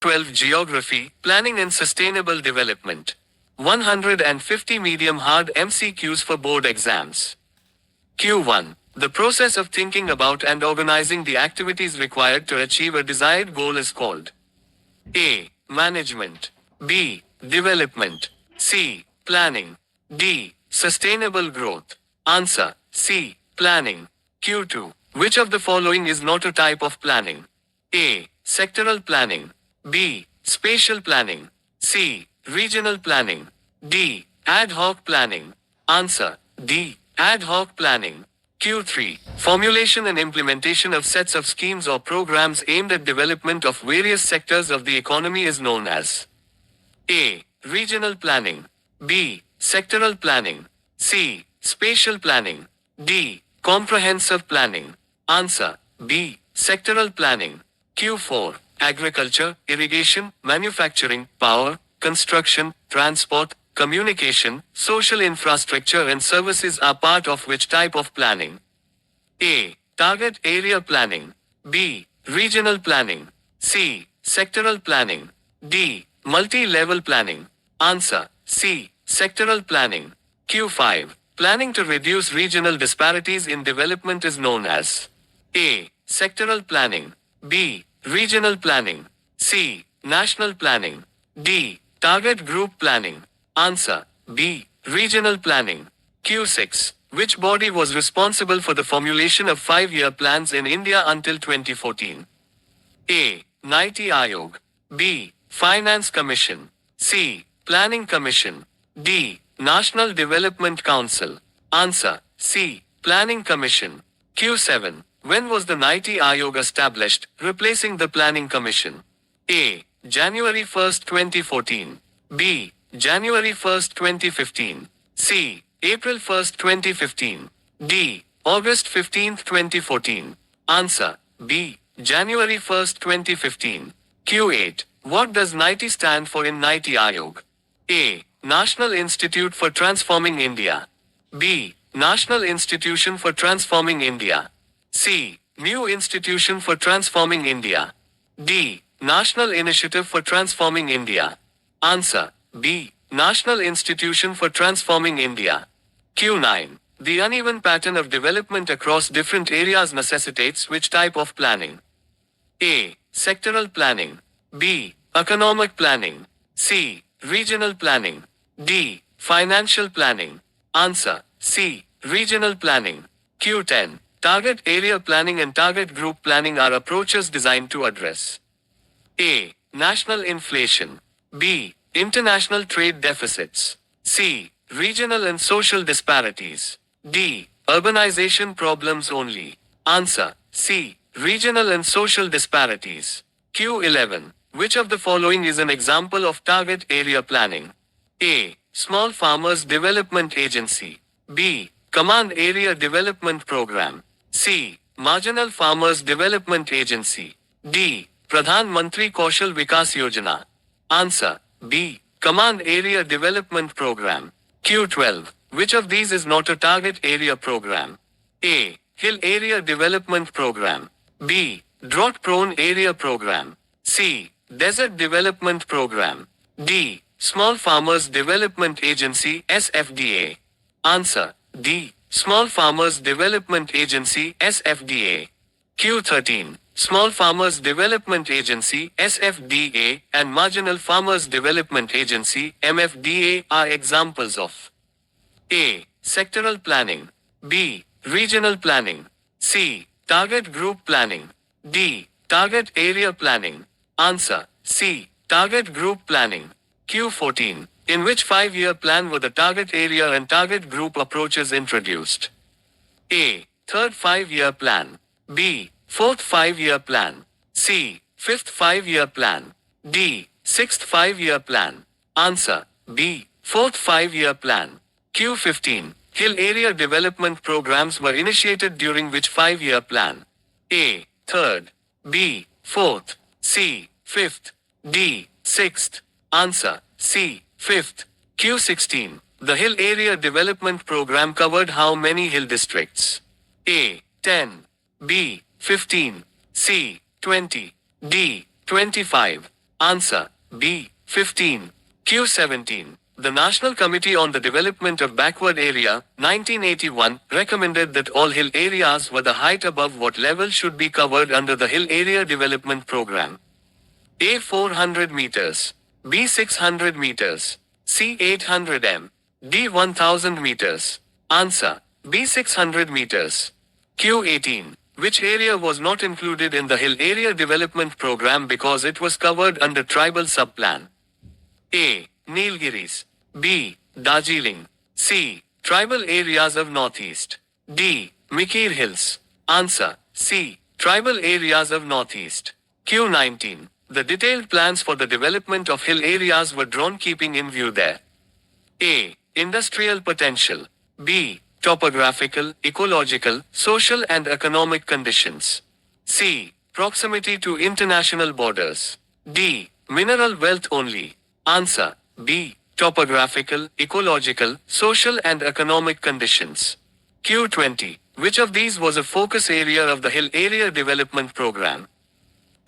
12 Geography, Planning and Sustainable Development. 150 medium hard MCQs for board exams. Q1. The process of thinking about and organizing the activities required to achieve a desired goal is called A. Management. B. Development. C. Planning. D. Sustainable growth. Answer. C. Planning. Q2. Which of the following is not a type of planning? A. Sectoral planning. B. Spatial planning. C. Regional planning. D. Ad hoc planning. Answer. D. Ad hoc planning. Q3. Formulation and implementation of sets of schemes or programs aimed at development of various sectors of the economy is known as A. Regional planning. B. Sectoral planning. C. Spatial planning. D. Comprehensive planning. Answer. B. Sectoral planning. Q4. Agriculture, irrigation, manufacturing, power, construction, transport, communication, social infrastructure and services are part of which type of planning? A. Target area planning. B. Regional planning. C. Sectoral planning. D. Multi-level planning. Answer. C. Sectoral planning. Q5. Planning to reduce regional disparities in development is known as A. Sectoral planning. B. Regional planning. C. National planning. D. Target group planning. Answer. B. Regional planning. Q6. Which body was responsible for the formulation of 5-year plans in India until 2014? A. Niti Aayog. B. Finance Commission. C. Planning Commission. D. National Development Council. Answer. C. Planning Commission. Q7. When was the Niti Aayog established, replacing the Planning Commission? A. January 1, 2014. B. January 1, 2015. C. April 1, 2015. D. August 15, 2014. Answer. B. January 1, 2015. Q8. What does NITI stand for in Niti Aayog? A. National Institute for Transforming India. B. National Institution for Transforming India. C. New Institution for Transforming India. D. National Initiative for Transforming India. Answer. B. National Institution for Transforming India. Q9. The uneven pattern of development across different areas necessitates which type of planning? A. Sectoral planning. B. Economic planning. C. Regional planning. D. Financial planning. Answer. C. Regional planning. Q10. Target area planning and target group planning are approaches designed to address A. National inflation. B. International trade deficits. C. Regional and social disparities. D. Urbanization problems only. Answer. C. Regional and social disparities. Q11. Which of the following is an example of target area planning? A. Small Farmers Development Agency. B. Command Area Development Program. C. Marginal Farmers Development Agency. D. Pradhan Mantri Kaushal Vikas Yojana. Answer. B. Command Area Development Program. Q12. Which of these is not a target area program? A. Hill Area Development Program. B. Drought Prone Area Program. C. Desert Development Program. D. Small Farmers Development Agency SFDA. Answer. D. Small Farmers Development Agency SFDA. Q13. Small Farmers Development Agency SFDA and Marginal Farmers Development Agency MFDA are examples of A. Sectoral planning. B. Regional planning. C. Target group planning. D. Target area planning. Answer. C. Target group planning. Q14. In which 5-year plan were the target area and target group approaches introduced? A. Third 5-year plan. B. Fourth 5-year plan. C. Fifth 5-year plan. D. Sixth 5-year plan. Answer. B. Fourth 5-year plan. Q15. Hill area development programs were initiated during which 5-year plan? A. Third. B. Fourth. C. Fifth. D. Sixth. Answer. C. Fifth. Q16. The Hill Area Development Program covered how many hill districts? A. 10. B. 15. C. 20. D. 25. Answer B. 15. Q17. The National Committee on the Development of Backward Area, 1981, recommended that all hill areas were the height above what level should be covered under the Hill Area Development Program. A. 400 meters. B. 600 meters. C. 800 m. D. 1000 meters. Answer B. 600 meters. Q18. Which area was not included in the Hill Area Development Program because it was covered under Tribal Subplan? A. Nilgiris. B. Darjeeling. C. Tribal areas of Northeast. D. Mikir Hills. Answer C. Tribal areas of Northeast. Q19. The detailed plans for the development of hill areas were drawn keeping in view their A. Industrial potential. B. Topographical, ecological, social and economic conditions. C. Proximity to international borders. D. Mineral wealth only. Answer B. Topographical, ecological, social and economic conditions. Q20. Which of these was a focus area of the Hill Area Development Program?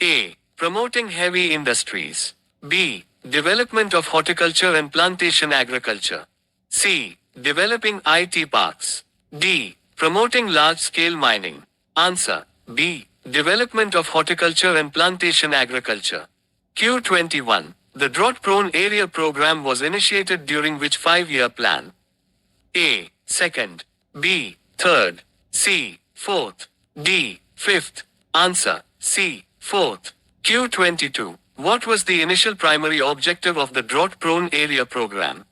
A. Promoting heavy industries. B. Development of horticulture and plantation agriculture. C. Developing IT parks. D. Promoting large-scale mining. Answer B. Development of horticulture and plantation agriculture. Q21. The Drought-Prone Area Program was initiated during which 5-year plan? A. Second. B. Third. C. Fourth. D. Fifth. Answer C. Fourth. Q22. What was the initial primary objective of the Drought-Prone Area Program?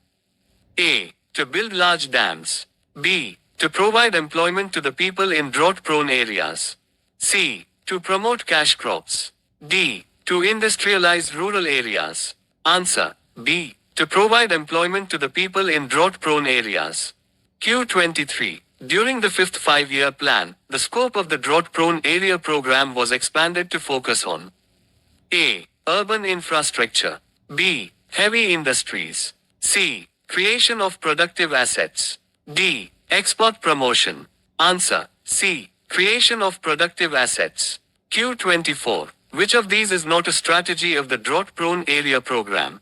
A. To build large dams. B. To provide employment to the people in drought-prone areas. C. To promote cash crops. D. To industrialize rural areas. Answer B. To provide employment to the people in drought-prone areas. Q23. During the fifth 5-year plan, the scope of the Drought-Prone Area Program was expanded to focus on A. Urban infrastructure. B. Heavy industries. C. Creation of productive assets. D. Export promotion. Answer C. Creation of productive assets. Q24. Which of these is not a strategy of the Drought-Prone Area Program?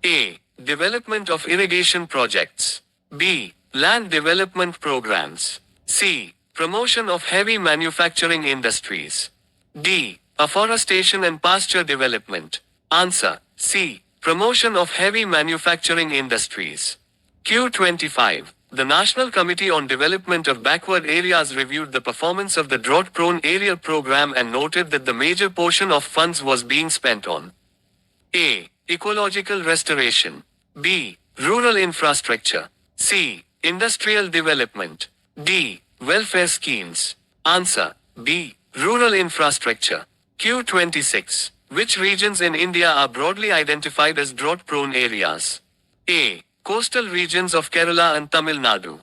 A. Development of irrigation projects. B. Land development programs. C. Promotion of heavy manufacturing industries. D. Afforestation and pasture development. Answer C. Promotion of heavy manufacturing industries. Q25. The National Committee on Development of Backward Areas reviewed the performance of the Drought-Prone Area Program and noted that the major portion of funds was being spent on A. Ecological restoration. B. Rural infrastructure. C. Industrial development. D. Welfare schemes. Answer B. Rural infrastructure. Q26. Which regions in India are broadly identified as drought-prone areas? A. Coastal regions of Kerala and Tamil Nadu.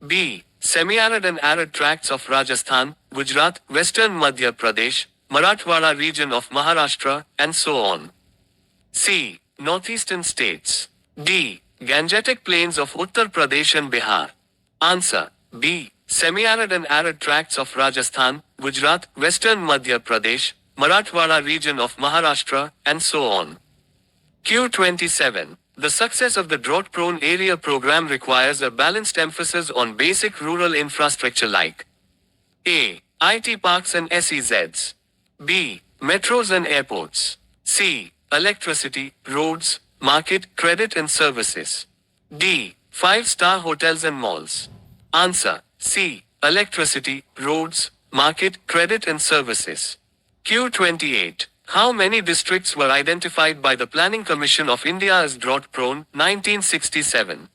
B. Semi-arid and arid tracts of Rajasthan, Gujarat, Western Madhya Pradesh, Marathwada region of Maharashtra, and so on. C. Northeastern states. D. Gangetic plains of Uttar Pradesh and Bihar. Answer B. Semi-arid and arid tracts of Rajasthan, Gujarat, Western Madhya Pradesh, Marathwada region of Maharashtra, and so on. Q27. The success of the Drought-Prone Area Program requires a balanced emphasis on basic rural infrastructure like A. IT parks and SEZs. B. Metros and airports. C. Electricity, roads, market, credit and services. D. 5-star hotels and malls. Answer C. Electricity, roads, market, credit and services. Q28. How many districts were identified by the Planning Commission of India as drought-prone, 1967?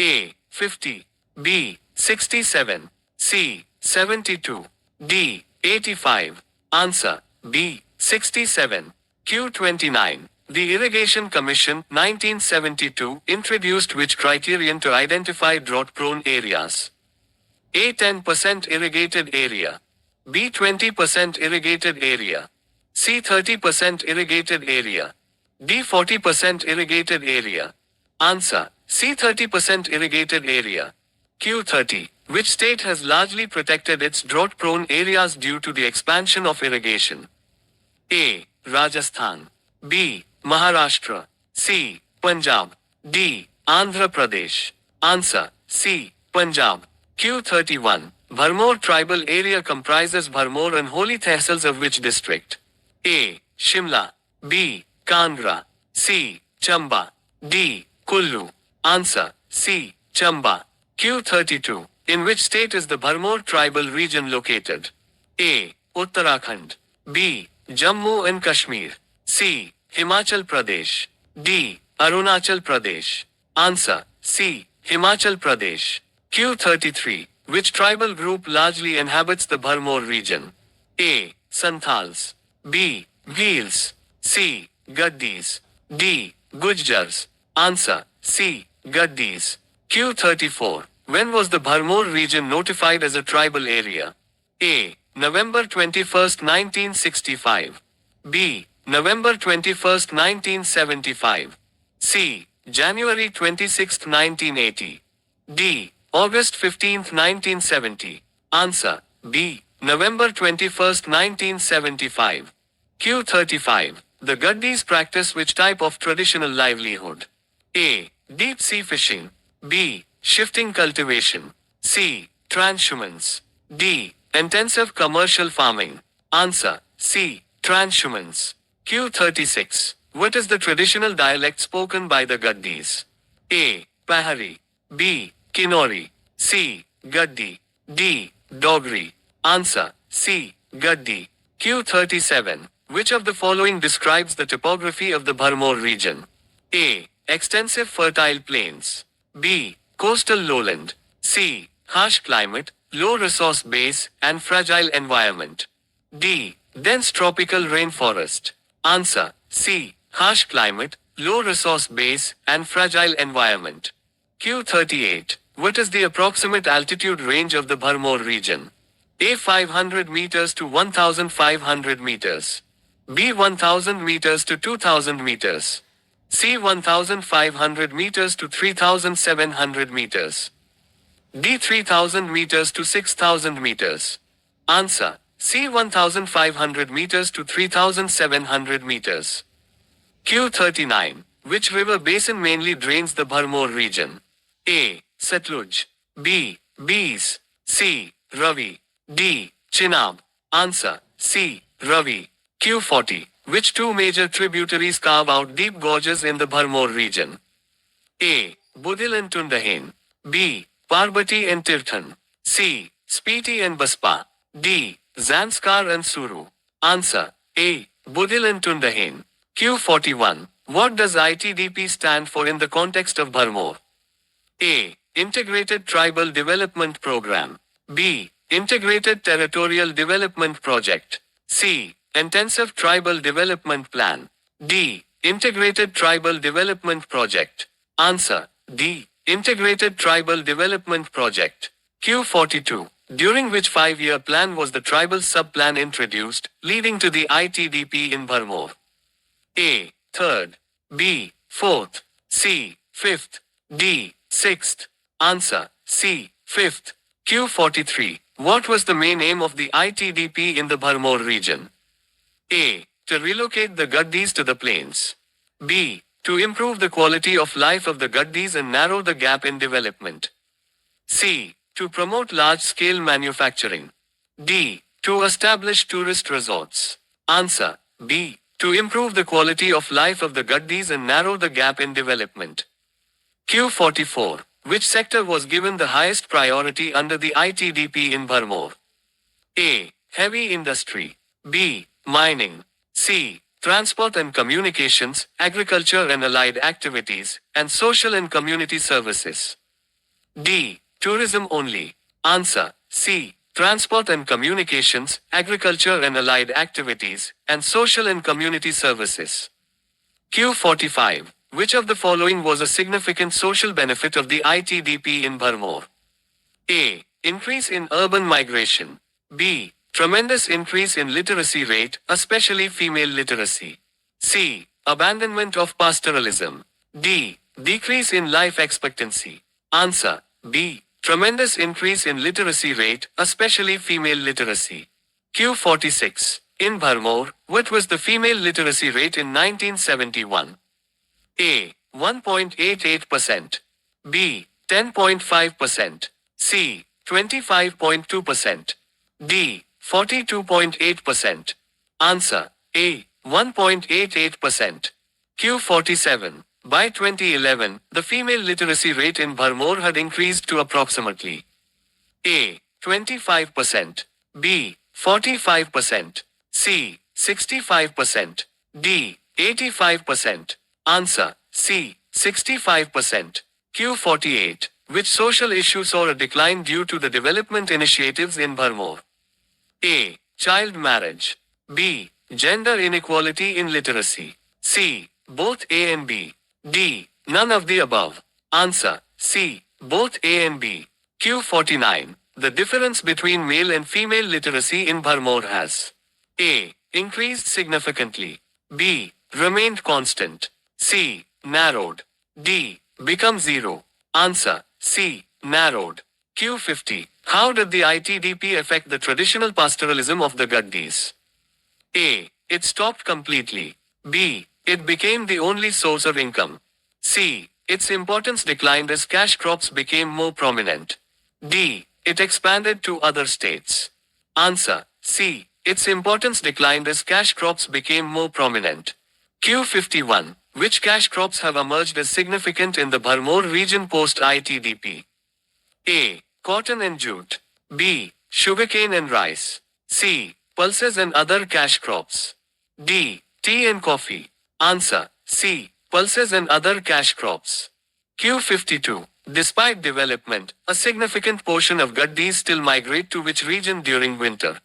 A. 50. B. 67. C. 72. D. 85. Answer B. 67. Q29. The Irrigation Commission, 1972, introduced which criterion to identify drought-prone areas? A. 10% irrigated area. B. 20% irrigated area. C. 30% irrigated area. D. 40% irrigated area. Answer C. 30% irrigated area. Q30. Which state has largely protected its drought-prone areas due to the expansion of irrigation? A. Rajasthan. B. Maharashtra. C. Punjab. D. Andhra Pradesh. Answer C. Punjab. Q31. Bharmaur tribal area comprises Bharmaur and holy tehsils of which district? A. Shimla. B. Kangra. C. Chamba. D. Kullu. Answer C. Chamba. Q32. In which state is the Bharmaur tribal region located? A. Uttarakhand. B. Jammu and Kashmir. C. Himachal Pradesh. D. Arunachal Pradesh. Answer C. Himachal Pradesh. Q33. Which tribal group largely inhabits the Bharmaur region? A. Santals. B. Bhils. C. Gaddis. D. Gujjars. Answer C. Gaddis. Q34. When was the Bharmaur region notified as a tribal area? A. November 21, 1965. B. November 21, 1975. C. January 26, 1980. D. August 15, 1970. Answer B. November 21, 1975. Q35. The Gaddis practice which type of traditional livelihood? A. Deep sea fishing. B. Shifting cultivation. C. Transhumance. D. Intensive commercial farming. Answer C. Transhumance. Q36. What is the traditional dialect spoken by the Gaddis? A. Pahari. B. Kinori. C. Gaddi. D. Dogri. Answer C. Gaddi. Q37. Which of the following describes the topography of the Bharmaur region? A. Extensive fertile plains. B. Coastal lowland. C. Harsh climate, low resource base, and fragile environment. D. Dense tropical rainforest. Answer C. Harsh climate, low resource base, and fragile environment. Q38. What is the approximate altitude range of the Bharmaur region? A. 500 meters to 1500 meters. B. 1000 meters to 2000 meters. C. 1500 meters to 3700 meters. D. 3000 meters to 6000 meters. Answer C. 1500 meters to 3700 meters. Q39. Which river basin mainly drains the Bharmaur region? A. Satluj. B. Beas. C. Ravi. D. Chenab. Answer C. Ravi. Q40. Which two major tributaries carve out deep gorges in the Bharmaur region? A. Budil and Tundahen. B. Parbati and Tirthan. C. Spiti and Baspa. D. Zanskar and Suru. Answer A. Budil and Tundahen. Q41. What does ITDP stand for in the context of Bharmaur? A. Integrated Tribal Development Program. B. Integrated Territorial Development Project. C. Intensive Tribal Development Plan. D. Integrated Tribal Development Project. Answer D. Integrated Tribal Development Project. Q42. During which 5-year plan was the tribal sub-plan introduced, leading to the ITDP in Bharmaur? A. 3rd. B. 4th. C. 5th. D. 6th. Answer C. 5th. Q43. What was the main aim of the ITDP in the Bharmaur region? A. To relocate the Gaddis to the plains. B. To improve the quality of life of the Gaddis and narrow the gap in development. C. To promote large-scale manufacturing. D. To establish tourist resorts. Answer B. To improve the quality of life of the Gaddis and narrow the gap in development. Q44. Which sector was given the highest priority under the ITDP in Bharmaur? A. Heavy industry. B. Mining. C. Transport and communications, agriculture and allied activities, and social and community services. D. Tourism only. Answer C. Transport and communications, agriculture and allied activities, and social and community services. Q45. Which of the following was a significant social benefit of the ITDP in Bharmaur? A. Increase in urban migration. B. Tremendous increase in literacy rate, especially female literacy. C. Abandonment of pastoralism. D. Decrease in life expectancy. Answer B. Tremendous increase in literacy rate, especially female literacy. Q46. In Bharmaur, what was the female literacy rate in 1971? A. 1.88%. B. 10.5%. C. 25.2%. D. 42.8%. Answer. A. 1.88%. Q47. By 2011, the female literacy rate in Bharmaur had increased to approximately A. 25%. B. 45%. C. 65%. D. 85%. Answer. C. 65%. Q48. Which social issue saw a decline due to the development initiatives in Bharmaur? A. Child marriage. B. Gender inequality in literacy. C. Both A and B. D. None of the above. Answer. C. Both A and B. Q49. The difference between male and female literacy in Bharmaur has A. Increased significantly. B. Remained constant. C. Narrowed. D. Become zero. Answer. C. Narrowed. Q50. How did the ITDP affect the traditional pastoralism of the Gaddis? A. It stopped completely. B. It became the only source of income. C. Its importance declined as cash crops became more prominent. D. It expanded to other states. Answer. C. Its importance declined as cash crops became more prominent. Q51. Which cash crops have emerged as significant in the Bharmaur region post-ITDP? A. Cotton and jute. B. Sugarcane and rice. C. Pulses and other cash crops. D. Tea and coffee. Answer. C. Pulses and other cash crops. Q52. Despite development, a significant portion of Gaddis still migrate to which region during winter?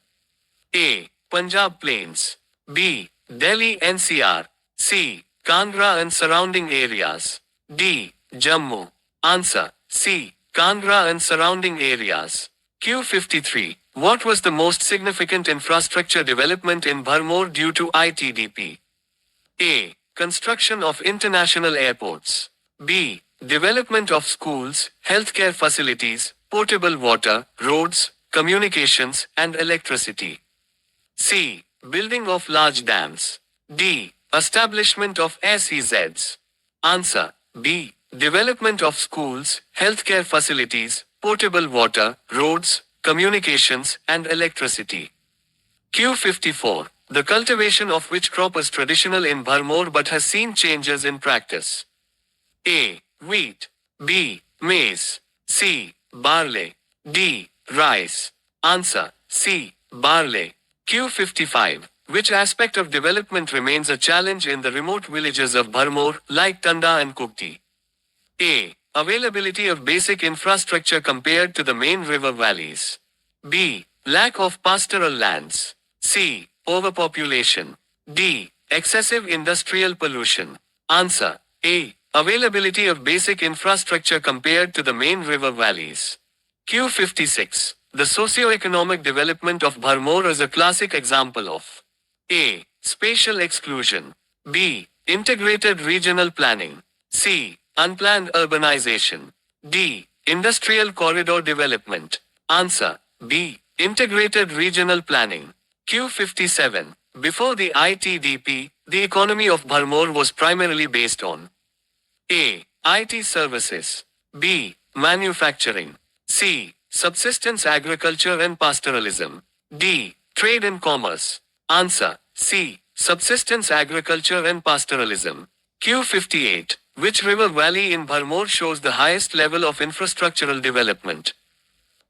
A. Punjab Plains. B. Delhi NCR. C. Kangra and surrounding areas. D. Jammu. Answer. C. Kangra and surrounding areas. Q53. What was the most significant infrastructure development in Bharmaur due to ITDP? A. Construction of international airports. B. Development of schools, healthcare facilities, potable water, roads, communications, and electricity. C. Building of large dams. D. Establishment of SEZs. Answer. B. Development of schools, healthcare facilities, potable water, roads, communications, and electricity. Q54. The cultivation of which crop is traditional in Bharmaur but has seen changes in practice? A. Wheat. B. Maize. C. Barley. D. Rice. Answer. C. Barley. Q55. Which aspect of development remains a challenge in the remote villages of Bharmaur, like Tanda and Kukti? A. Availability of basic infrastructure compared to the main river valleys. B. Lack of pastoral lands. C. Overpopulation. D. Excessive industrial pollution. Answer. A. Availability of basic infrastructure compared to the main river valleys. Q56. The socio-economic development of Bharmaur is a classic example of A. Spatial exclusion. B. Integrated regional planning. C. Unplanned urbanization. D. Industrial corridor development. Answer. B. Integrated regional planning. Q57. Before the ITDP, the economy of Bharmaur was primarily based on A. IT services. B. Manufacturing. C. Subsistence agriculture and pastoralism. D. Trade and commerce. Answer. C. Subsistence agriculture and pastoralism. Q58. Which river valley in Bharmaur shows the highest level of infrastructural development?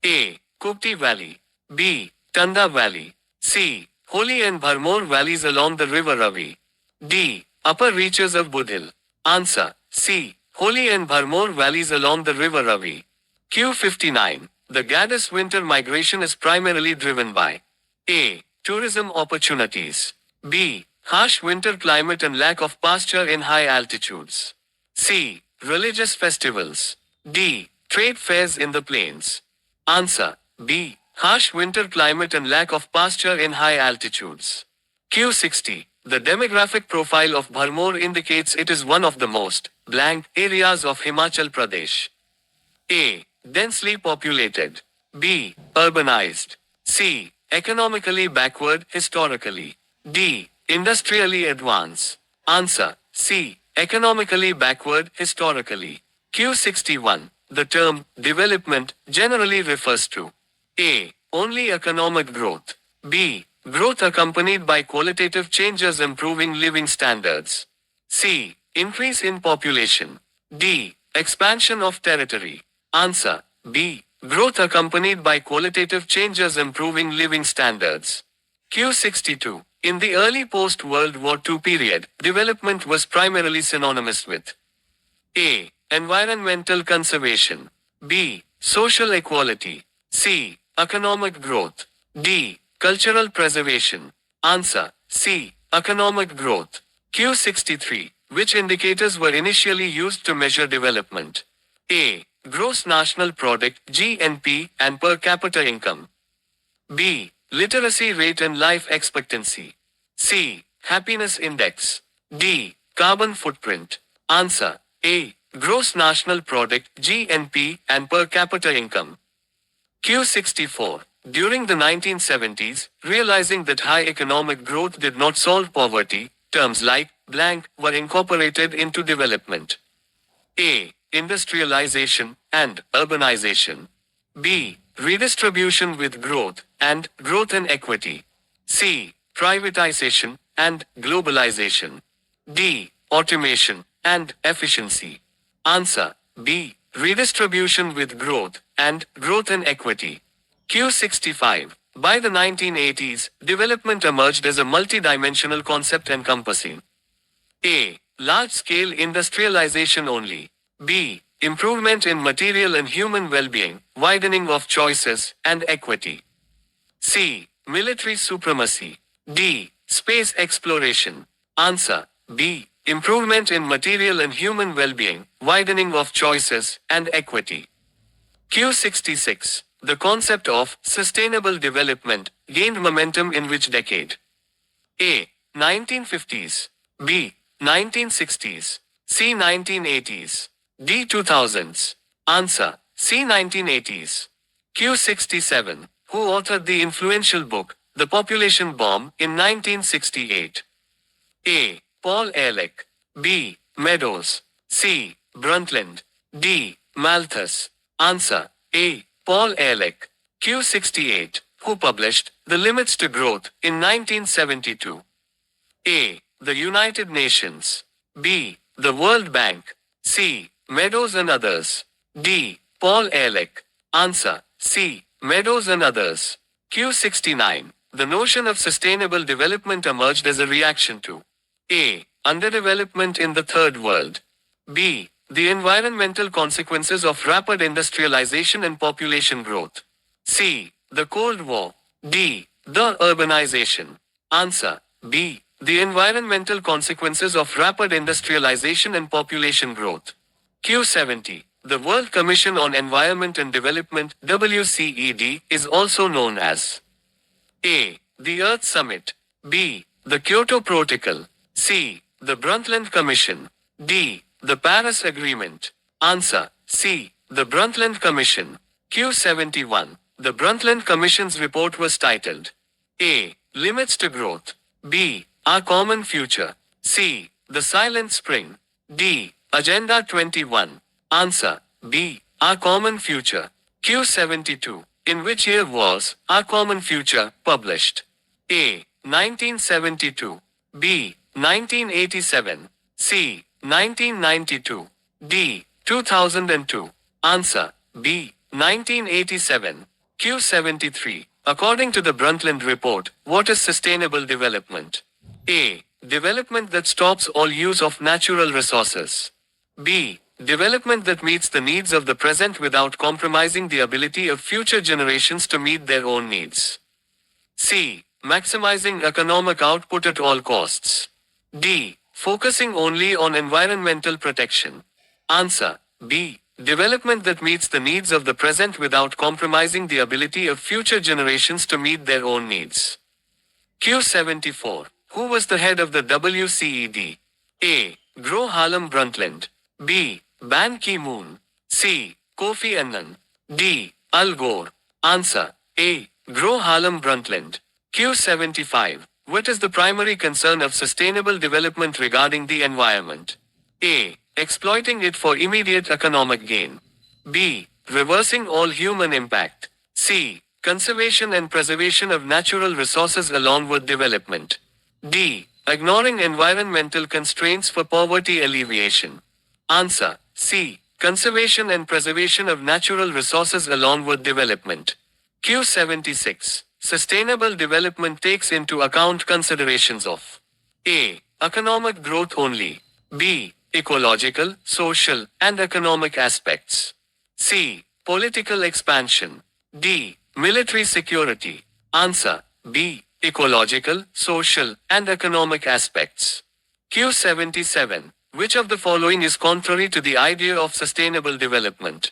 A. Kukti Valley. B. Tanda Valley. C. Holi and Bharmaur valleys along the river Ravi. D. Upper reaches of Budhil. Answer. C. Holi and Bharmaur valleys along the river Ravi. Q59. The Gaddis winter migration is primarily driven by A. Tourism opportunities. B. Harsh winter climate and lack of pasture in high altitudes. C. Religious festivals. D. Trade fairs in the plains. Answer. B. Harsh winter climate and lack of pasture in high altitudes. Q60. The demographic profile of Bharmaur indicates it is one of the most blank areas of Himachal Pradesh. A. Densely populated. B. Urbanized. C. Economically backward historically. D. Industrially advanced. Answer. C. Economically backward historically. Q61. The term development generally refers to A. Only economic growth. B. Growth accompanied by qualitative changes improving living standards. C. Increase in population. D. Expansion of territory. Answer. B. Growth accompanied by qualitative changes improving living standards. Q62. In the early post-World War II period, development was primarily synonymous with A. Environmental conservation. B. Social equality. C. Economic growth. D. Cultural preservation. Answer. C. Economic growth. Q63. Which indicators were initially used to measure development? A. Gross National Product (GNP) and per capita income. B. Literacy rate and life expectancy. C. Happiness index. D. Carbon footprint. Answer. A. Gross National Product (GNP) and per capita income. Q64. During the 1970s, realizing that high economic growth did not solve poverty, terms like blank were incorporated into development. A. Industrialization and urbanization. B. Redistribution with growth and growth and equity. C. Privatization and globalization. D. Automation and efficiency. Answer. B. Redistribution with growth and growth and equity. Q65. By the 1980s, development emerged as a multi-dimensional concept encompassing A. Large-scale industrialization only. B. Improvement in material and human well-being, widening of choices, and equity. C. Military supremacy. D. Space exploration. Answer. B. Improvement in material and human well-being, widening of choices, and equity. Q66. The concept of sustainable development gained momentum in which decade? A. 1950s. B. 1960s. C. 1980s. D. 2000s. Answer. C. 1980s. Q67. Who authored the influential book, The Population Bomb, in 1968? A. Paul Ehrlich. B. Meadows. C. Brundtland. D. Malthus. Answer. A. Paul Ehrlich. Q68. Who published The Limits to Growth in 1972? A. The United Nations. B. The World Bank. C. Meadows and others. D. Paul Ehrlich. Answer. C. Meadows and others. Q69. The notion of sustainable development emerged as a reaction to A. Underdevelopment in the Third World. B. The environmental consequences of rapid industrialization and population growth. C. The Cold War. D. The urbanization. Answer. B. The environmental consequences of rapid industrialization and population growth. Q70. The World Commission on Environment and Development (WCED) is also known as A. The Earth Summit. B. The Kyoto Protocol. C. The Brundtland Commission. D. The Paris Agreement. Answer. C. The Brundtland Commission. Q71. The Brundtland Commission's report was titled A. Limits to Growth. B. Our Common Future. C. The Silent Spring. D. Agenda 21. Answer. B. Our Common Future. Q72. In which year was Our Common Future published? A. 1972. B. 1987. C. 1992. D. 2002. Answer. B. 1987. Q73. According to the Brundtland Report, what is sustainable development? A. Development that stops all use of natural resources. B. Development that meets the needs of the present without compromising the ability of future generations to meet their own needs. C. Maximizing economic output at all costs. D. Focusing only on environmental protection. Answer. B. Development that meets the needs of the present without compromising the ability of future generations to meet their own needs. Q74. Who was the head of the WCED? A. Gro Harlem Brundtland. B. Ban Ki-moon. C. Kofi Annan. D. Al Gore. Answer. A. Grow Harlem Brundtland. Q75. What is the primary concern of sustainable development regarding the environment? A. Exploiting it for immediate economic gain. B. Reversing all human impact. C. Conservation and preservation of natural resources along with development. D. Ignoring environmental constraints for poverty alleviation. Answer. C. Conservation and preservation of natural resources along with development. Q76. Sustainable development takes into account considerations of A. Economic growth only. B. Ecological, social, and economic aspects. C. Political expansion. D. Military security. Answer. B. Ecological, social, and economic aspects. Q77. Which of the following is contrary to the idea of sustainable development?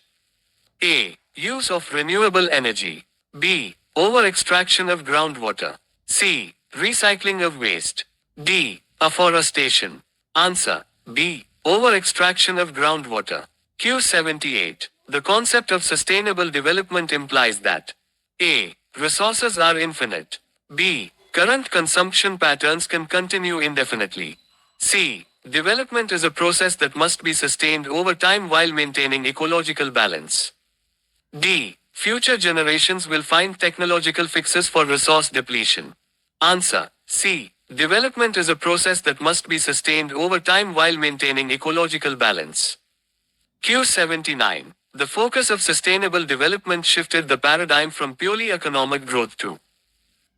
A. Use of renewable energy. B. Over-extraction of groundwater. C. Recycling of waste. D. Afforestation. Answer. B. Over-extraction of groundwater. Q78. The concept of sustainable development implies that A. Resources are infinite. B. Current consumption patterns can continue indefinitely. C. Development is a process that must be sustained over time while maintaining ecological balance. D. Future generations will find technological fixes for resource depletion. Answer. C. Development is a process that must be sustained over time while maintaining ecological balance. Q79. The focus of sustainable development shifted the paradigm from purely economic growth to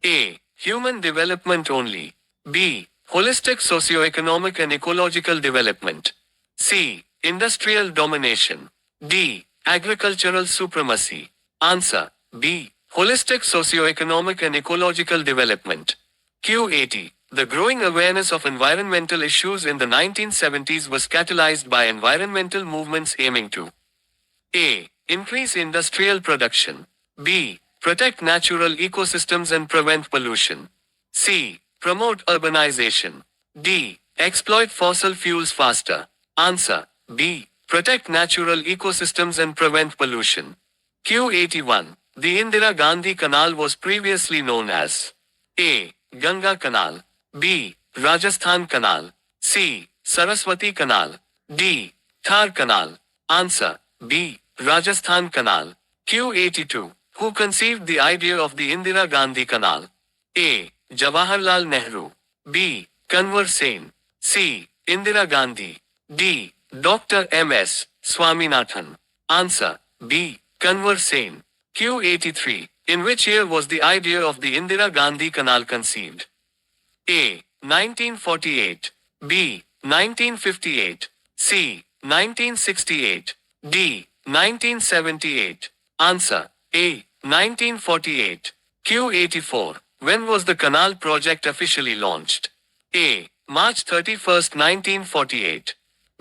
A. Human development only. B. Holistic socio-economic and ecological development. C. Industrial domination. D. Agricultural supremacy. Answer. B. Holistic socio-economic and ecological development. Q80. The growing awareness of environmental issues in the 1970s was catalyzed by environmental movements aiming to A. Increase industrial production. B. Protect natural ecosystems and prevent pollution. C. Promote urbanization. D. Exploit fossil fuels faster. Answer. B. Protect natural ecosystems and prevent pollution. Q81. The Indira Gandhi Canal was previously known as A. Ganga Canal. B. Rajasthan Canal. C. Saraswati Canal. D. Thar Canal. Answer. B. Rajasthan Canal. Q82. Who conceived the idea of the Indira Gandhi Canal? A. Jawaharlal Nehru. B. Kanwar Sen. C. Indira Gandhi. D. Dr. M.S. Swaminathan. Answer. B. Kanwar Sen. Q83. In which year was the idea of the Indira Gandhi Canal conceived? A. 1948. B. 1958. C. 1968. D. 1978. Answer. A. 1948. Q84. When was the canal project officially launched? A. March 31, 1948.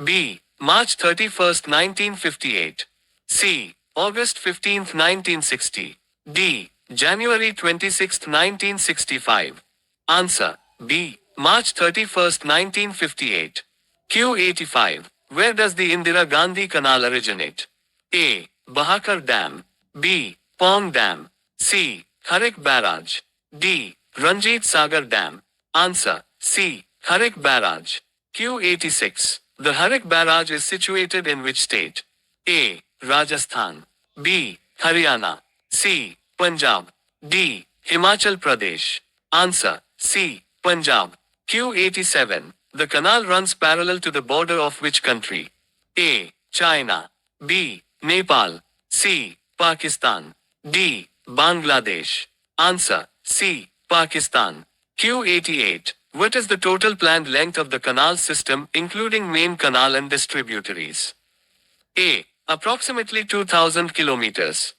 B. March 31, 1958. C. August 15, 1960. D. January 26, 1965. Answer. B. March 31, 1958. Q85. Where does the Indira Gandhi Canal originate? A. Bahakar Dam. B. Pong Dam. C. Harik Barrage. D. Ranjit Sagar Dam. Answer. C. Harik Barrage. Q86. The Harik Barrage is situated in which state? A. Rajasthan. B. Haryana. C. Punjab. D. Himachal Pradesh. Answer. C. Punjab. Q87. The canal runs parallel to the border of which country? A. China. B. Nepal. C. Pakistan. D. Bangladesh. Answer. C. Pakistan. Q88. What is the total planned length of the canal system, including main canal and distributaries? A. Approximately 2,000 kilometers.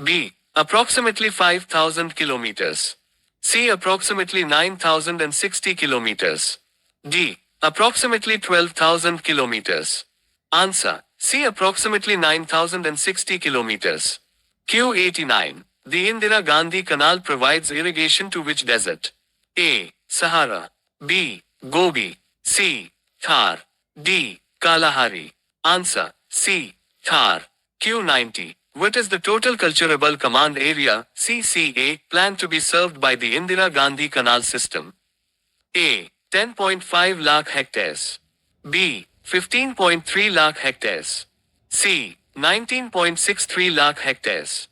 B. Approximately 5,000 kilometers. C. Approximately 9,060 kilometers. D. Approximately 12,000 kilometers. Answer. C. Approximately 9,060 kilometers. Q89. The Indira Gandhi Canal provides irrigation to which desert? A. Sahara. B. Gobi. C. Thar. D. Kalahari. Answer. C. Thar. Q90. What is the total culturable command area, CCA, planned to be served by the Indira Gandhi Canal system? A. 10.5 lakh hectares. B. 15.3 lakh hectares. C. 19.63 lakh hectares.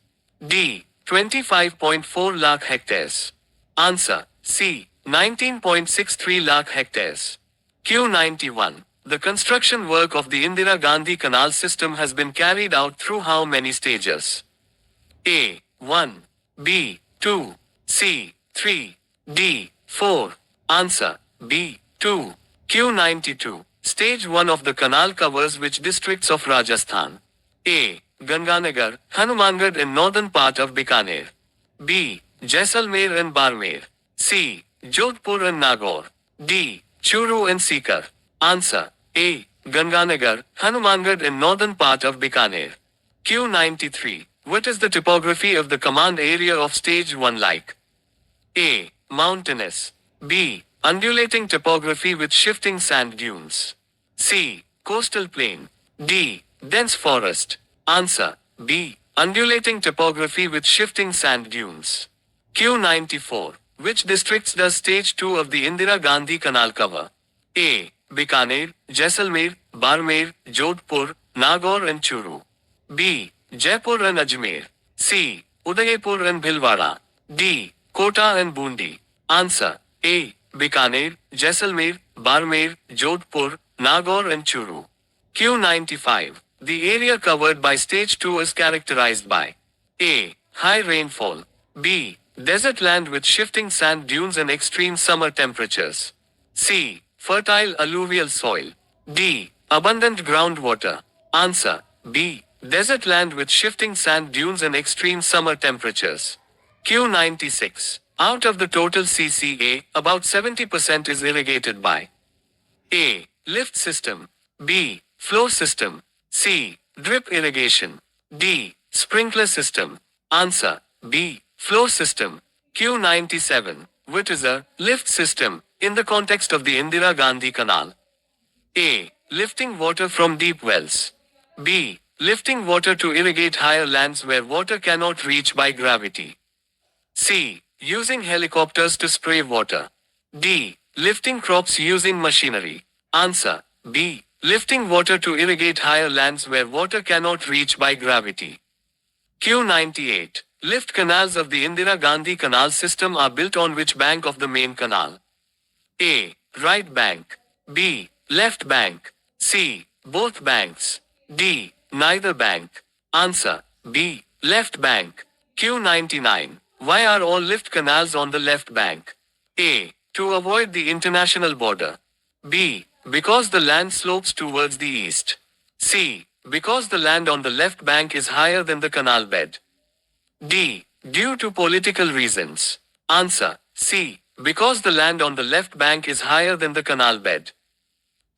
D. 25.4 lakh hectares. Answer. C. 19.63 lakh hectares. Q91. The construction work of the Indira Gandhi Canal system has been carried out through how many stages? A. 1. B. 2. C. 3. D. 4. Answer. B. 2. Q92. Stage 1 of the canal covers which districts of Rajasthan? A. Ganganagar, Hanumangarh in northern part of Bikaner. B. Jaisalmer and Bharmaur. C. Jodhpur and Nagaur. D. Churu and Sikar. Answer. A. Ganganagar, Hanumangarh in northern part of Bikaner. Q93. What is the topography of the command area of stage 1 like? A. Mountainous. B. Undulating topography with shifting sand dunes. C. Coastal plain. D. Dense forest. Answer. B. Undulating topography with shifting sand dunes. Q94. Which districts does stage 2 of the Indira Gandhi Canal cover? A. Bikaner, Jaisalmer, Bharmaur, Jodhpur, Nagaur and Churu. B. Jaipur and Ajmer. C. Udaipur and Bhilwara. D. Kota and Bundi. Answer. A. Bikaner, Jaisalmer, Bharmaur, Jodhpur, Nagaur and Churu. Q95. The area covered by stage 2 is characterized by A. High rainfall. B. Desert land with shifting sand dunes and extreme summer temperatures. C. Fertile alluvial soil. D. Abundant groundwater. Answer. B. Desert land with shifting sand dunes and extreme summer temperatures. Q96. Out of the total CCA, about 70% is irrigated by A. Lift system. B. Flow system. C. Drip irrigation. D. Sprinkler system. Answer. B. Flow system. Q97. What is a lift system in the context of the Indira Gandhi Canal? A. Lifting water from deep wells. B. Lifting water to irrigate higher lands where water cannot reach by gravity. C. Using helicopters to spray water. D. Lifting crops using machinery. Answer. B. Lifting water to irrigate higher lands where water cannot reach by gravity. Q98. Lift canals of the Indira Gandhi Canal system are built on which bank of the main canal? A. Right bank. B. Left bank. C. Both banks. D. Neither bank. Answer. B. Left bank. Q99. Why are all lift canals on the left bank? A. To avoid the international border. B. Because the land slopes towards the east. C. Because the land on the left bank is higher than the canal bed. D. Due to political reasons. Answer. C. Because the land on the left bank is higher than the canal bed.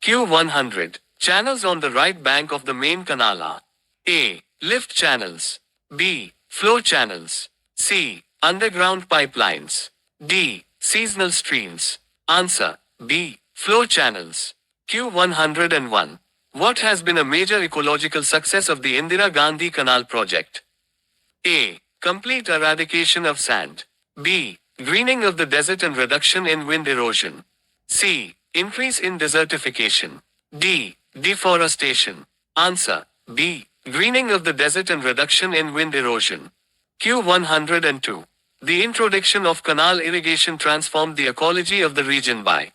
Q100. Channels on the right bank of the main canal are A. Lift channels. B. Flow channels. C. Underground pipelines. D. Seasonal streams. Answer. B. Flow channels. Q101. What has been a major ecological success of the Indira Gandhi Canal project? A. Complete eradication of sand. B. Greening of the desert and reduction in wind erosion. C. Increase in desertification. D. Deforestation. Answer. B. Greening of the desert and reduction in wind erosion. Q102. The introduction of canal irrigation transformed the ecology of the region by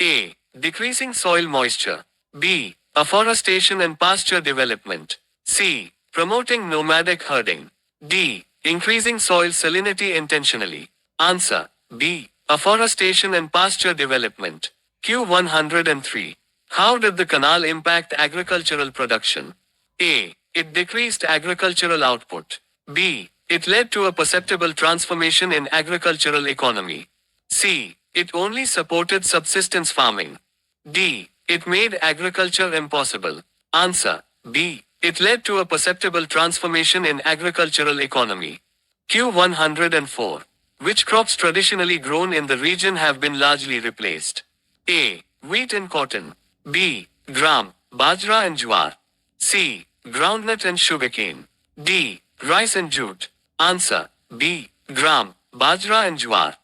A. Decreasing soil moisture. B. Afforestation and pasture development. C. Promoting nomadic herding. D. Increasing soil salinity intentionally. Answer. B. Afforestation and pasture development. Q103. How did the canal impact agricultural production? A. It decreased agricultural output. B. It led to a perceptible transformation in agricultural economy. C. It only supported subsistence farming. D. It made agriculture impossible. Answer. B. It led to a perceptible transformation in agricultural economy. Q104. Which crops traditionally grown in the region have been largely replaced? A. Wheat and cotton. B. Gram, bajra and jowar. C. Groundnut and sugarcane. D. Rice and jute. Answer B. Gram, bajra and jowar.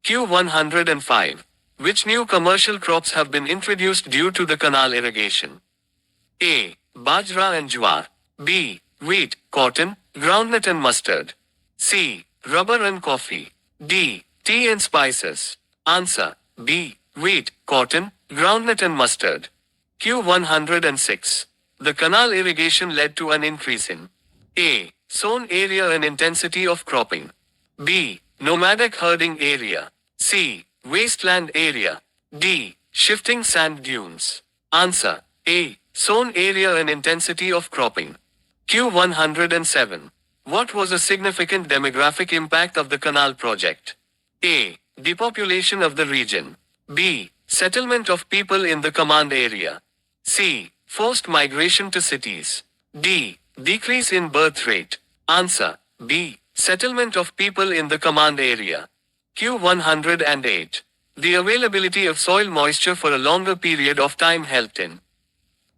Q105. Which new commercial crops have been introduced due to the canal irrigation? A. Bajra and jowar. B. Wheat, cotton, groundnut and mustard. C. Rubber and coffee. D. Tea and spices. Answer B. Wheat, cotton, groundnut and mustard. Q106. The canal irrigation led to an increase in A. Sown area and intensity of cropping. B. Nomadic herding area. C. Wasteland area. D. Shifting sand dunes. Answer A. Sown area and intensity of cropping. Q107. What was a significant demographic impact of the canal project? A. Depopulation of the region. B. Settlement of people in the command area. C. Forced migration to cities. D. Decrease in birth rate. Answer B. Settlement of people in the command area. Q108. The availability of soil moisture for a longer period of time helped in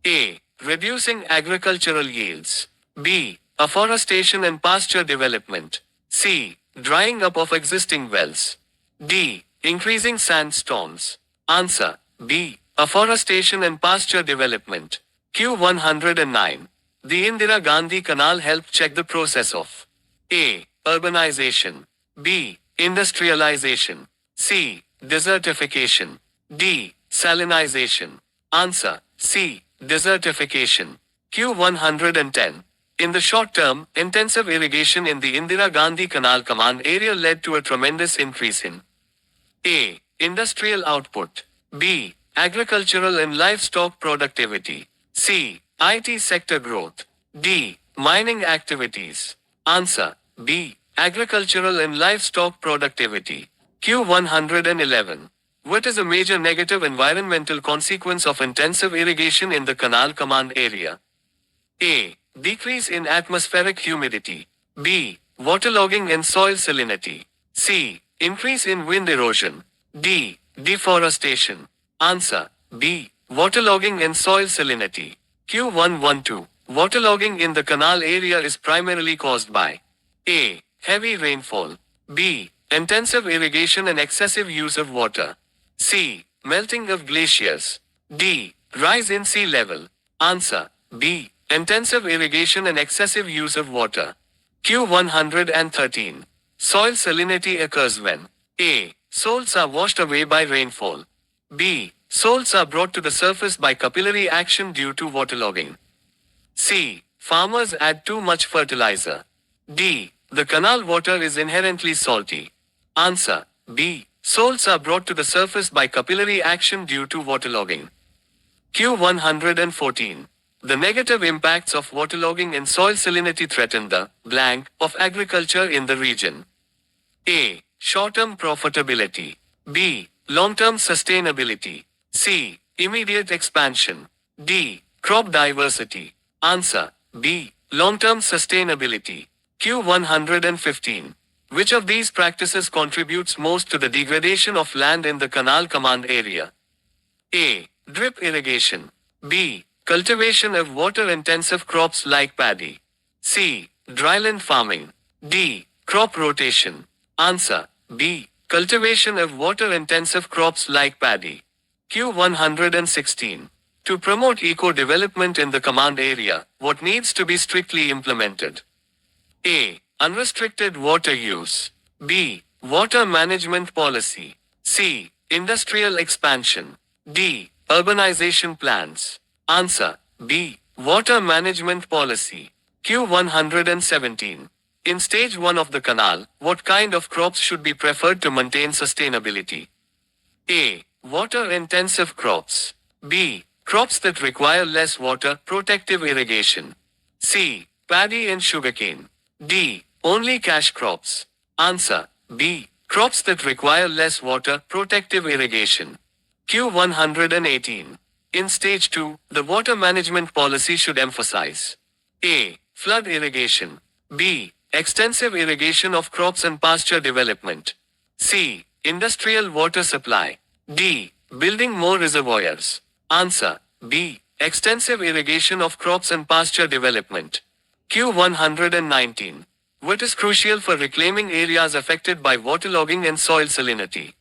A. Reducing agricultural yields. B. Afforestation and pasture development. C. Drying up of existing wells. D. Increasing sandstorms. Answer B. Afforestation and pasture development. Q109. The Indira Gandhi Canal helped check the process of A. Urbanization. B. Industrialization. C. Desertification. D. Salinization. Answer C. Desertification. Q110. In the short term, intensive irrigation in the Indira Gandhi Canal command area led to a tremendous increase in A. Industrial output. B. Agricultural and livestock productivity. C. IT sector growth. D. Mining activities. Answer B. Agricultural and livestock productivity. Q111. What is a major negative environmental consequence of intensive irrigation in the canal command area? A. Decrease in atmospheric humidity. B. Waterlogging and soil salinity. C. Increase in wind erosion. D. Deforestation. Answer B. Waterlogging and soil salinity. Q112. Waterlogging in the canal area is primarily caused by A. Heavy rainfall. B. Intensive irrigation and excessive use of water. C. Melting of glaciers. D. Rise in sea level. Answer B. Intensive irrigation and excessive use of water. Q113. Soil salinity occurs when A. Salts are washed away by rainfall. B. Salts are brought to the surface by capillary action due to waterlogging. C. Farmers add too much fertilizer. D. The canal water is inherently salty. Answer B. Salts are brought to the surface by capillary action due to waterlogging. Q114. The negative impacts of waterlogging and soil salinity threaten the blank of agriculture in the region. A. Short-term profitability. B. Long-term sustainability. C. Immediate expansion. D. Crop diversity. Answer B. Long-term sustainability. Q115. Which of these practices contributes most to the degradation of land in the canal command area? A. Drip irrigation. B. Cultivation of water-intensive crops like paddy. C. Dryland farming. D. Crop rotation. Answer B. Cultivation of water-intensive crops like paddy. Q116. To promote eco-development in the command area, what needs to be strictly implemented? A. Unrestricted water use. B. Water management policy. C. Industrial expansion. D. Urbanization plans. Answer B. Water management policy. Q117. In stage 1 of the canal, what kind of crops should be preferred to maintain sustainability? A. Water-intensive crops. B. Crops that require less water, protective irrigation. C. Paddy and sugarcane. D. Only cash crops. Answer B. Crops that require less water, protective irrigation. Q118. In stage 2, the water management policy should emphasize A. Flood irrigation. B. Extensive irrigation of crops and pasture development. C. Industrial water supply. D. Building more reservoirs. Answer B. Extensive irrigation of crops and pasture development. Q119. What is crucial for reclaiming areas affected by waterlogging and soil salinity?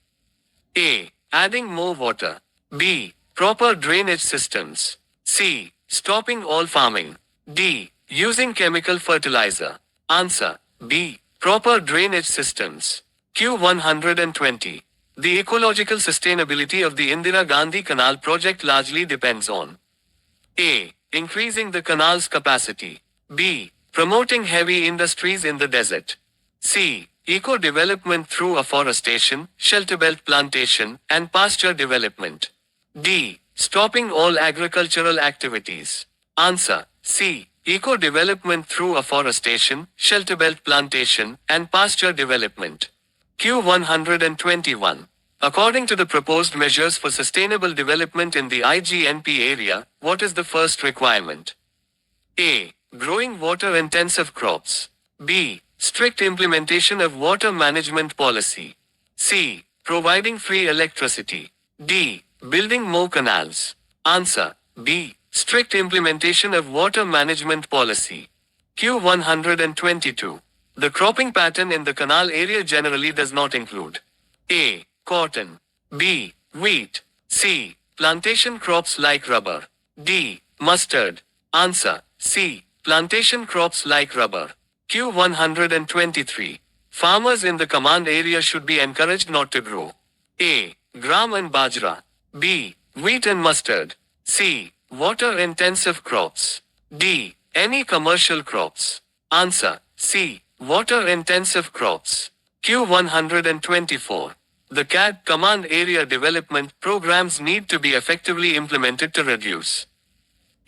A. Adding more water. B. Proper drainage systems. C. Stopping all farming. D. Using chemical fertilizer. Answer. B. Proper drainage systems. Q120. The ecological sustainability of the Indira Gandhi Canal project largely depends on A. Increasing the canal's capacity. B. Promoting heavy industries in the desert. C. Eco-development through afforestation, shelter belt plantation, and pasture development. D. Stopping all agricultural activities. Answer. C. Eco-development through afforestation, shelter belt plantation, and pasture development. Q121. According to the proposed measures for sustainable development in the IGNP area, what is the first requirement? A. Growing water-intensive crops. B. Strict implementation of water management policy. C. Providing free electricity. D. Building more canals. Answer. B. Strict implementation of water management policy. Q122. The cropping pattern in the canal area generally does not include A. Cotton. B. Wheat. C. Plantation crops like rubber. D. Mustard. Answer. C. Plantation crops like rubber. Q123. Farmers in the command area should be encouraged not to grow A. Gram and bajra. B. Wheat and mustard. C. Water-intensive crops. D. Any commercial crops. Answer. C. Water-intensive crops. Q124. The CAD Command Area Development Programs need to be effectively implemented to reduce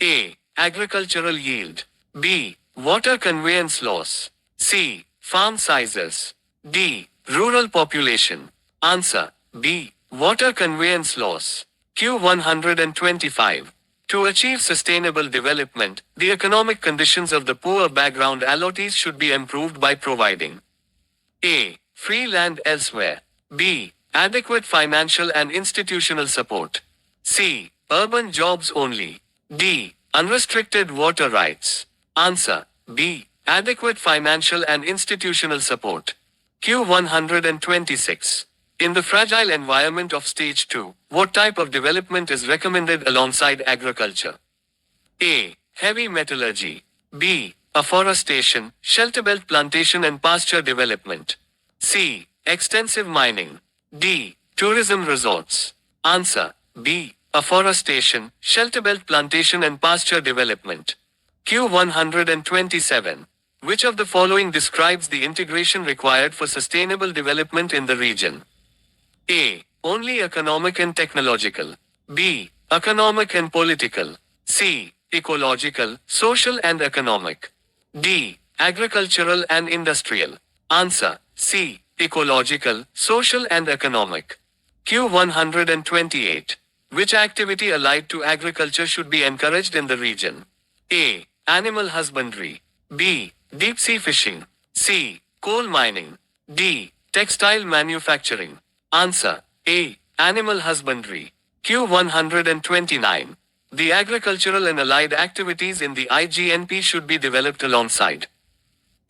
A. Agricultural yield. B. Water conveyance loss. C. Farm sizes. D. Rural population. Answer. B. Water conveyance loss. Q125. To achieve sustainable development, the economic conditions of the poor background allottees should be improved by providing A. Free land elsewhere. B. Adequate financial and institutional support. C. Urban jobs only. D. Unrestricted water rights. Answer. B. Adequate financial and institutional support. Q126. In the fragile environment of Stage 2, what type of development is recommended alongside agriculture? A. Heavy metallurgy. B. Afforestation, shelter belt plantation and pasture development. C. Extensive mining. D. Tourism resorts. Answer. B. Afforestation, shelter belt plantation and pasture development. Q127. Which of the following describes the integration required for sustainable development in the region? A. Only economic and technological. B. Economic and political. C. Ecological, social and economic. D. Agricultural and industrial. Answer. C. Ecological, social and economic. Q128. Which activity allied to agriculture should be encouraged in the region? A. Animal husbandry. B. Deep sea fishing. C. Coal mining. D. Textile manufacturing. Answer. A. Animal husbandry. Q129. The agricultural and allied activities in the IGNP should be developed alongside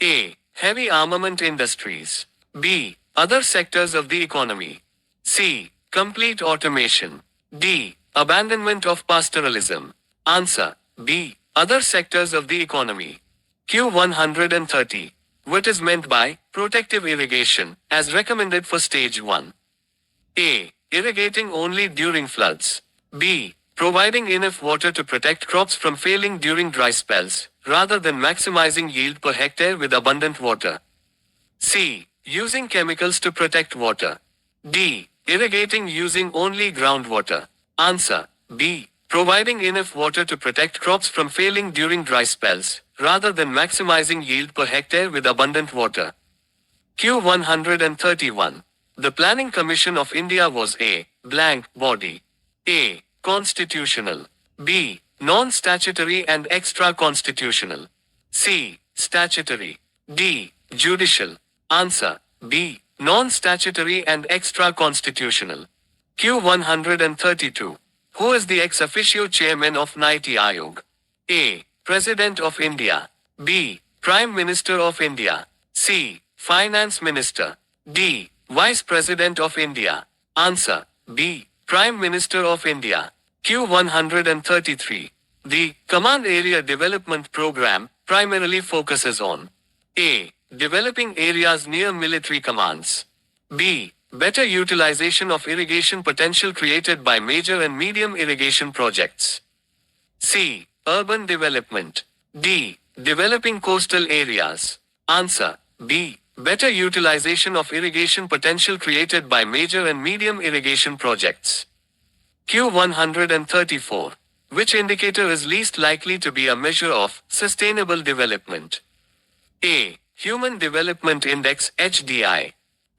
A. Heavy armament industries. B. Other sectors of the economy. C. Complete automation. D. Abandonment of pastoralism. Answer. B. Other sectors of the economy. Q130. What is meant by protective irrigation, as recommended for Stage 1? A. Irrigating only during floods. B. Providing enough water to protect crops from failing during dry spells, rather than maximizing yield per hectare with abundant water. C. Using chemicals to protect water. D. Irrigating using only groundwater. Answer. B. Providing enough water to protect crops from failing during dry spells, rather than maximizing yield per hectare with abundant water. Q131. The Planning Commission of India was a blank body. A. Constitutional. B. Non-statutory and extra-constitutional. C. Statutory. D. Judicial. Answer. B. Non-statutory and extra-constitutional. Q132. Who is the ex officio chairman of Niti Aayog? A. President of India. B. Prime Minister of India. C. Finance Minister. D. Vice President of India. Answer. B. Prime Minister of India. Q133. The Command Area Development Program primarily focuses on A. Developing areas near military commands. B. Better utilization of irrigation potential created by major and medium irrigation projects. C. Urban development. D. Developing coastal areas. Answer. B. Better utilization of irrigation potential created by major and medium irrigation projects. Q134. Which indicator is least likely to be a measure of sustainable development? A. Human Development Index (HDI).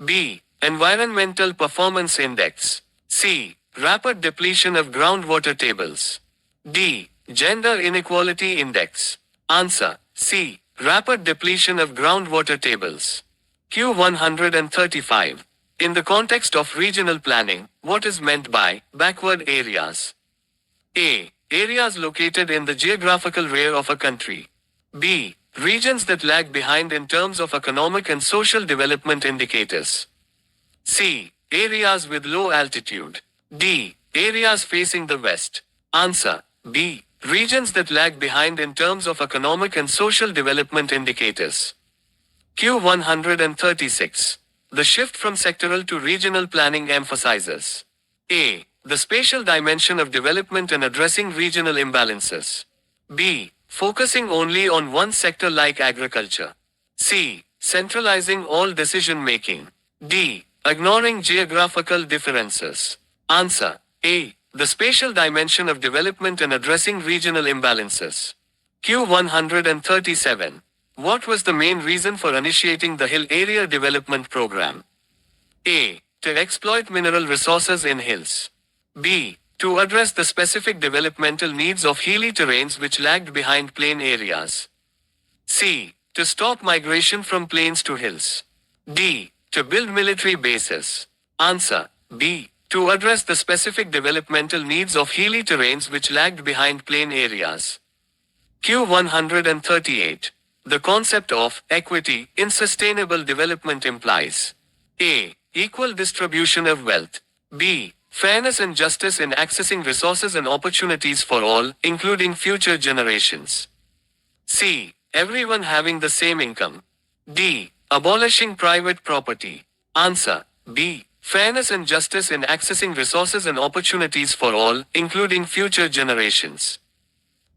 B. Environmental Performance Index. C. Rapid depletion of groundwater tables. D. Gender Inequality Index. Answer. C. Rapid depletion of groundwater tables. Q135. In the context of regional planning, what is meant by backward areas? A. Areas located in the geographical rear of a country. B. Regions that lag behind in terms of economic and social development indicators. C. Areas with low altitude. D. Areas facing the west. Answer. B. Regions that lag behind in terms of economic and social development indicators. Q136. The shift from sectoral to regional planning emphasizes A. The spatial dimension of development and addressing regional imbalances. B. Focusing only on one sector like agriculture. C. Centralizing all decision making. D. Ignoring geographical differences. Answer. A. The spatial dimension of development and addressing regional imbalances. Q137. What was the main reason for initiating the Hill Area Development Program? A. To exploit mineral resources in hills. B. To address the specific developmental needs of hilly terrains which lagged behind plain areas. C. To stop migration from plains to hills. D. To build military bases. Answer. B. To address the specific developmental needs of hilly terrains which lagged behind plain areas. Q138. The concept of equity in sustainable development implies A. Equal distribution of wealth. B. Fairness and justice in accessing resources and opportunities for all, including future generations. C. Everyone having the same income. D. Abolishing private property. Answer. B. Fairness and justice in accessing resources and opportunities for all, including future generations.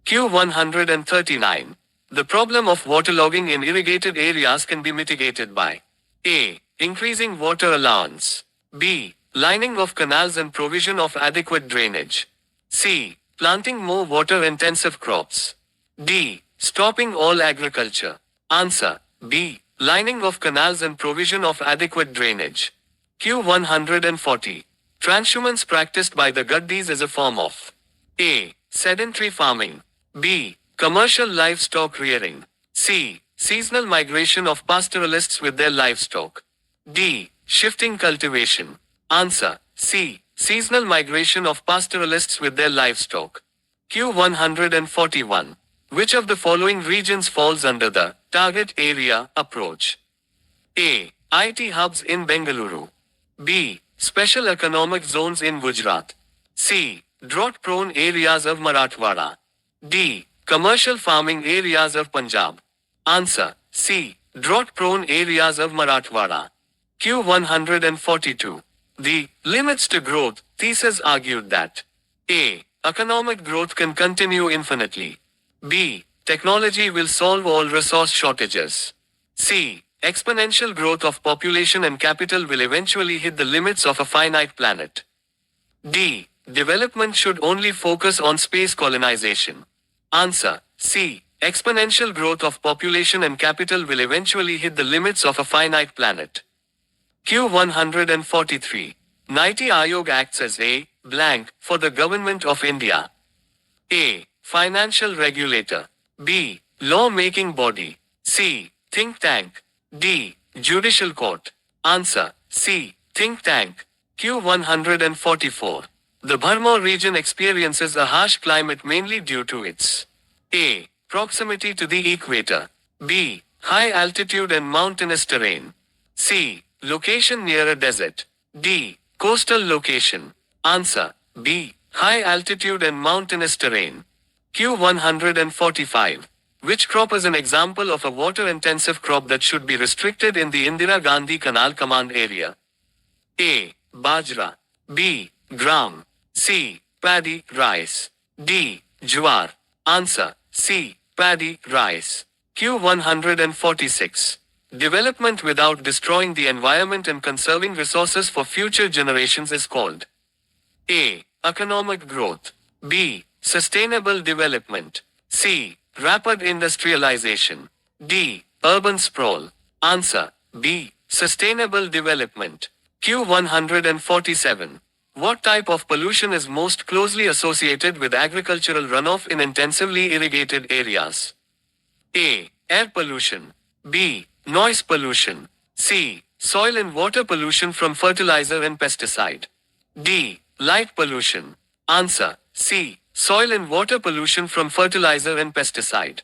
Q139. The problem of waterlogging in irrigated areas can be mitigated by A. Increasing water allowance. B. Lining of canals and provision of adequate drainage. C. Planting more water-intensive crops. D. Stopping all agriculture. Answer. B. Lining of canals and provision of adequate drainage. Q140. Transhumance practiced by the Gaddis is a form of A. Sedentary farming. B. Commercial livestock rearing. C. Seasonal migration of pastoralists with their livestock. D. Shifting cultivation. Answer. C. Seasonal migration of pastoralists with their livestock. Q141. Which of the following regions falls under the target area approach? A. IT hubs in Bengaluru. B. Special economic zones in Gujarat. C. Drought-prone areas of Marathwada. D. Commercial farming areas of Punjab. Answer. C. Drought-prone areas of Marathwada. Q142. The limits to growth thesis argued that A. Economic growth can continue infinitely. B. Technology will solve all resource shortages. C. Exponential growth of population and capital will eventually hit the limits of a finite planet. D. Development should only focus on space colonization. Answer. C. Exponential growth of population and capital will eventually hit the limits of a finite planet. Q143. Niti Aayog acts as a blank for the Government of India. A. Financial regulator. B. Law-making body. C. Think tank. D. Judicial court. Answer. C. Think tank. Q144. The Bharmaur region experiences a harsh climate mainly due to its A. Proximity to the equator. B. High altitude and mountainous terrain. C. Location near a desert. D. Coastal location. Answer. B. High altitude and mountainous terrain. Q145. Which crop is an example of a water-intensive crop that should be restricted in the Indira Gandhi Canal command area? A. Bajra. B. Gram. C. Paddy, rice. D. Jowar. Answer. C. Paddy, rice. Q146. Development without destroying the environment and conserving resources for future generations is called A. Economic growth. B. Sustainable development. C. Rapid industrialization. D. Urban sprawl. Answer. B. Sustainable development. Q147. What type of pollution is most closely associated with agricultural runoff in intensively irrigated areas? A. Air pollution. B. Noise pollution. C. Soil and water pollution from fertilizer and pesticide. D. Light pollution. Answer. C. Soil and water pollution from fertilizer and pesticide.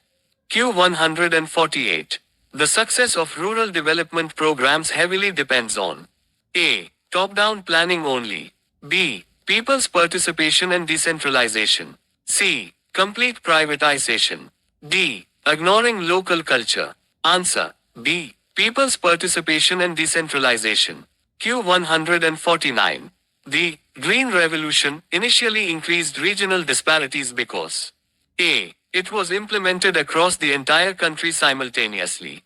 Q148. The success of rural development programs heavily depends on A. Top-down planning only. B. People's participation and decentralization. C. Complete privatization. D. Ignoring local culture. Answer. B. People's participation and decentralization. Q149. The Green Revolution initially increased regional disparities because A. It was implemented across the entire country simultaneously.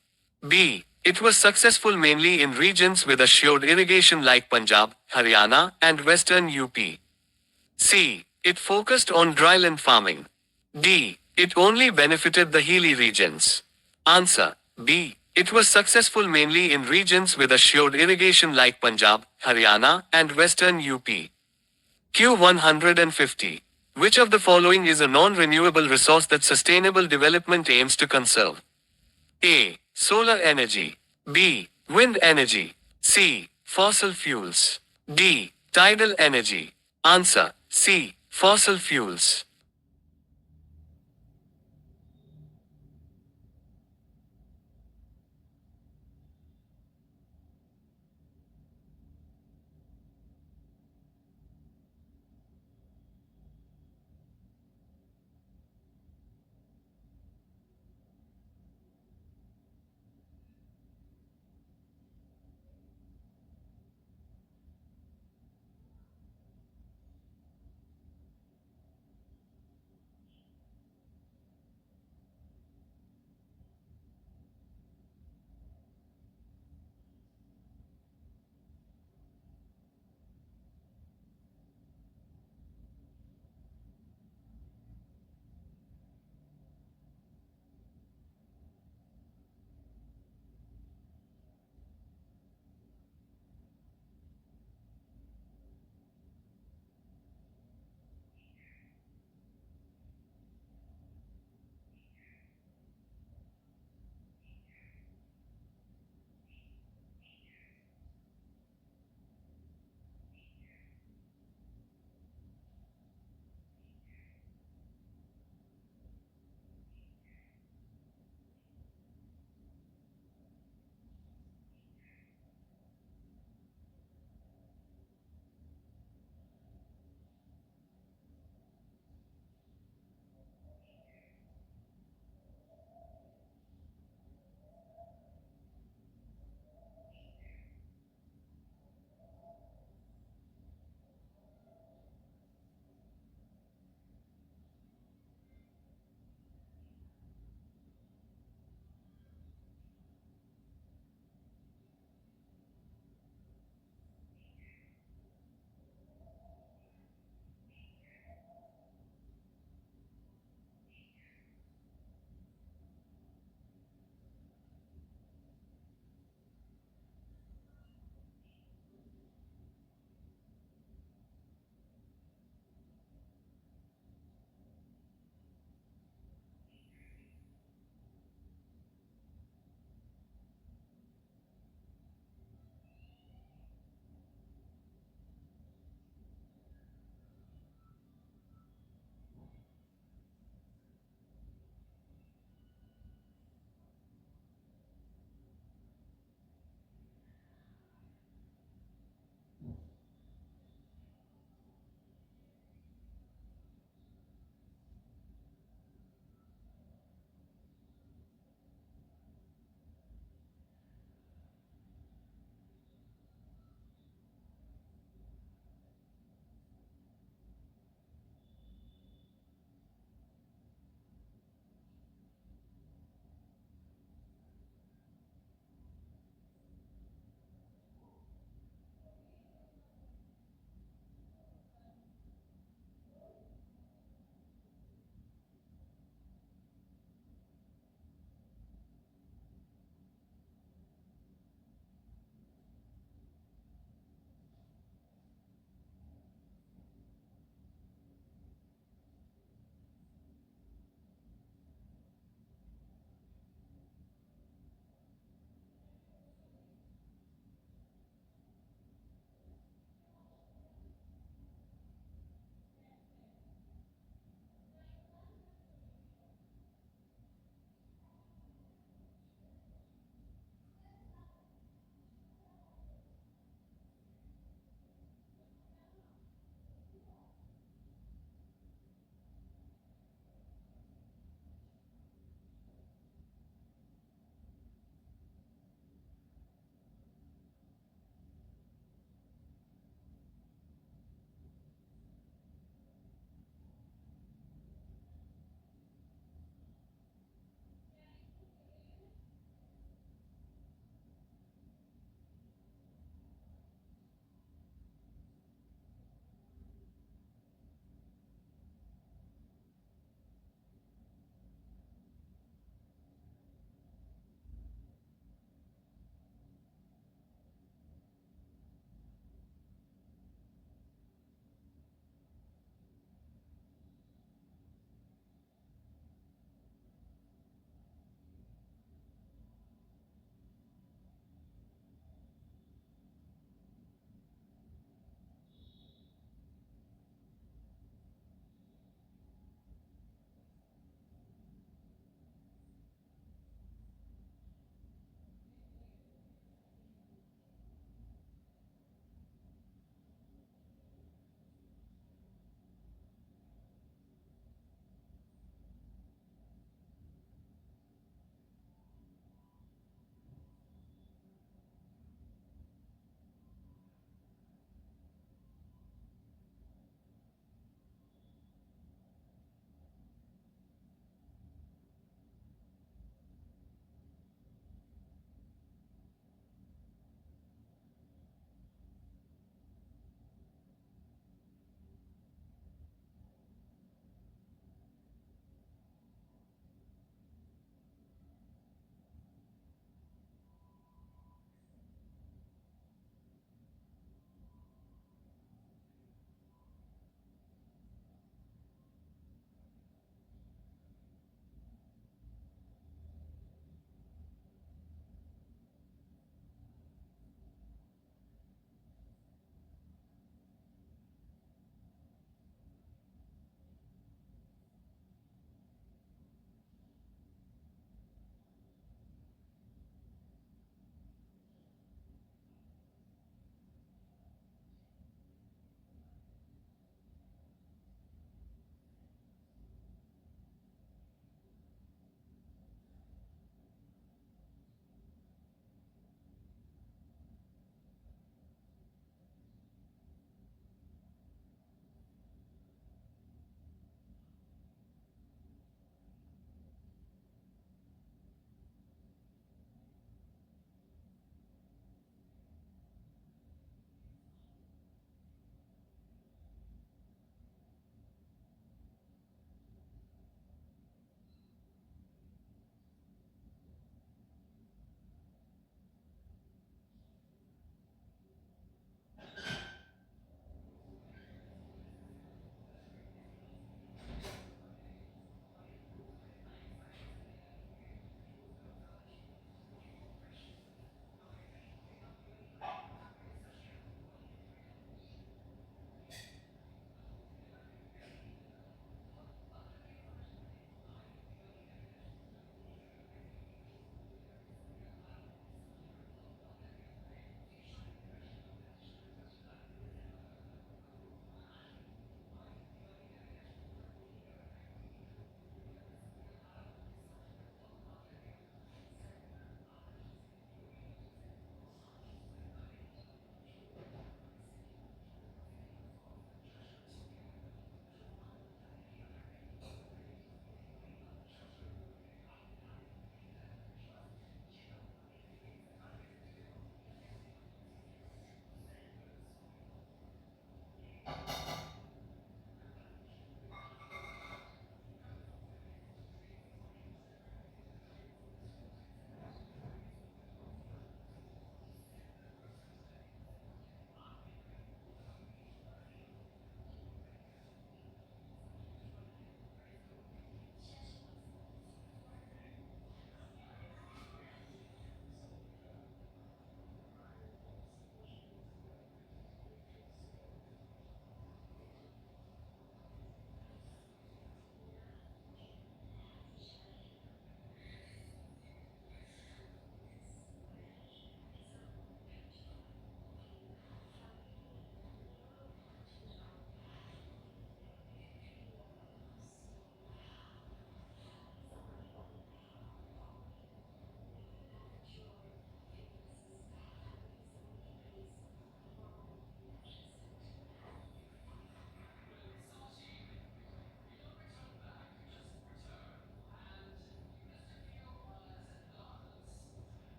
B. It was successful mainly in regions with assured irrigation like Punjab, Haryana, and Western UP. C. It focused on dryland farming. D. It only benefited the hilly regions. Answer. B. It was successful mainly in regions with assured irrigation like Punjab, Haryana, and Western UP. Q150. Which of the following is a non-renewable resource that sustainable development aims to conserve? A. Solar energy. B. Wind energy. C. Fossil fuels. D. Tidal energy. Answer. C. Fossil fuels.